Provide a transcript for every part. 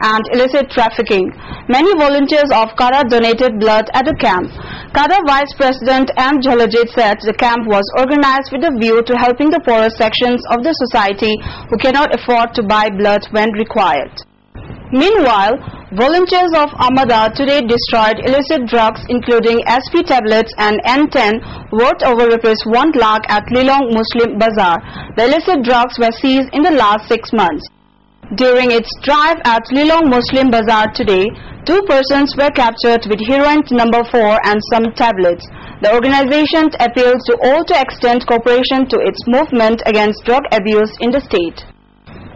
and illicit trafficking. Many volunteers of CADA donated blood at the camp. CADA Vice President M. Jhalajit said the camp was organized with a view to helping the poorer sections of the society who cannot afford to buy blood when required. Meanwhile, volunteers of Amada today destroyed illicit drugs including SP tablets and N10 worth over ₹1 lakh at Lilong Muslim Bazaar. The illicit drugs were seized in the last 6 months. During its drive at Lilong Muslim Bazaar today, 2 persons were captured with heroin number 4 and some tablets. The organization appeals to all to extend cooperation to its movement against drug abuse in the state.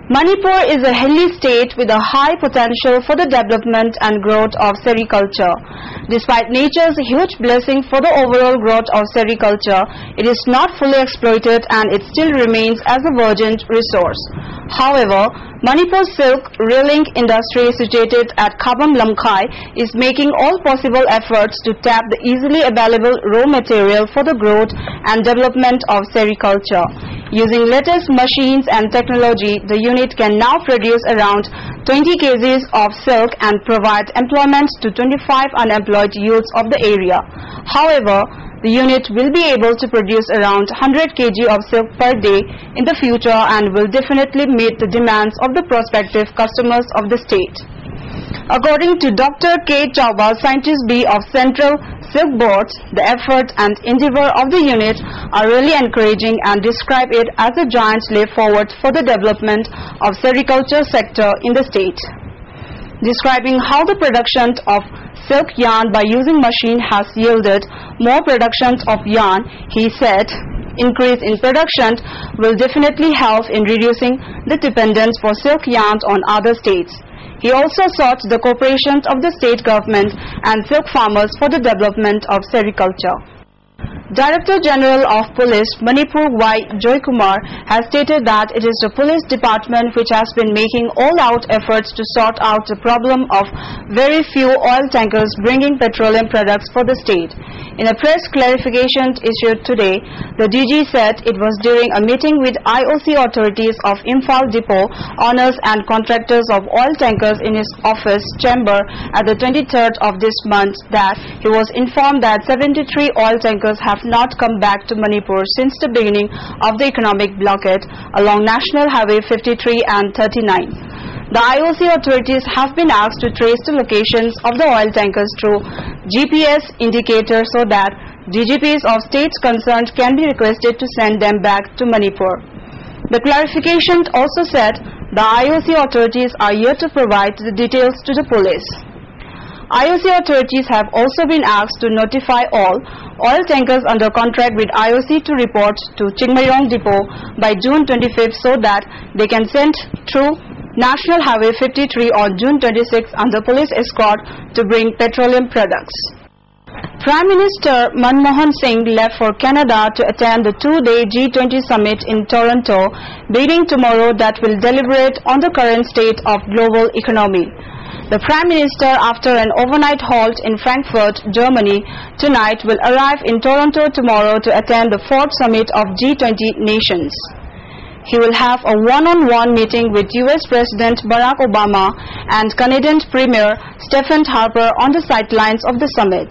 Manipur is a hilly state with a high potential for the development and growth of sericulture. Despite nature's huge blessing for the overall growth of sericulture, it is not fully exploited and it still remains as a virgin resource. However, Manipur's silk reeling industry situated at Khabam Lamkhai is making all possible efforts to tap the easily available raw material for the growth and development of sericulture. Using latest machines and technology, the unit can now produce around 20 kgs of silk and provide employment to 25 unemployed youths of the area. However, the unit will be able to produce around 100 kg of silk per day in the future and will definitely meet the demands of the prospective customers of the state. According to Dr. K. Chauba, Scientist B of Central Silk Board, the effort and endeavor of the unit are really encouraging and describe it as a giant leap forward for the development of sericulture sector in the state. Describing how the production of silk yarn by using machine has yielded more production of yarn, he said, increase in production will definitely help in reducing the dependence for silk yarns on other states. He also sought the cooperation of the state government and silk farmers for the development of sericulture. Director General of Police Manipur Y. Joykumar has stated that it is the police department which has been making all-out efforts to sort out the problem of very few oil tankers bringing petroleum products for the state. In a press clarification issued today, the DG said it was during a meeting with IOC authorities of Imphal Depot, owners and contractors of oil tankers in his office chamber at the 23rd of this month that he was informed that 73 oil tankers have not come back to Manipur since the beginning of the economic blockade along National Highway 53 and 39. The IOC authorities have been asked to trace the locations of the oil tankers through GPS indicators so that DGPs of states concerned can be requested to send them back to Manipur. The clarification also said the IOC authorities are yet to provide the details to the police. IOC authorities have also been asked to notify all oil tankers under contract with IOC to report to Chingmayong Depot by June 25th so that they can send through National Highway 53 on June 26 under police escort to bring petroleum products. Prime Minister Manmohan Singh left for Canada to attend the 2-day G20 summit in Toronto, beginning tomorrow that will deliberate on the current state of global economy. The Prime Minister, after an overnight halt in Frankfurt, Germany, tonight will arrive in Toronto tomorrow to attend the 4th summit of G20 nations. He will have a one-on-one meeting with US President Barack Obama and Canadian Premier Stephen Harper on the sidelines of the summit.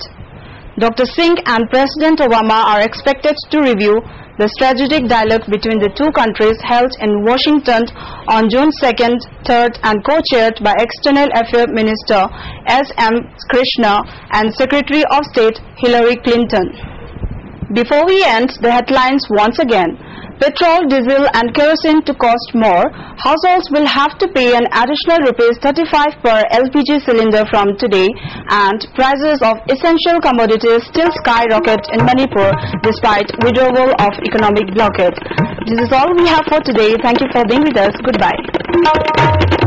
Dr. Singh and President Obama are expected to review the strategic dialogue between the two countries held in Washington on June 2nd, 3rd and co-chaired by External Affairs Minister S.M. Krishna and Secretary of State Hillary Clinton. Before we end the headlines once again, petrol, diesel and kerosene to cost more, households will have to pay an additional ₹35 per LPG cylinder from today, and prices of essential commodities still skyrocket in Manipur despite withdrawal of economic blockade. This is all we have for today. Thank you for being with us. Goodbye.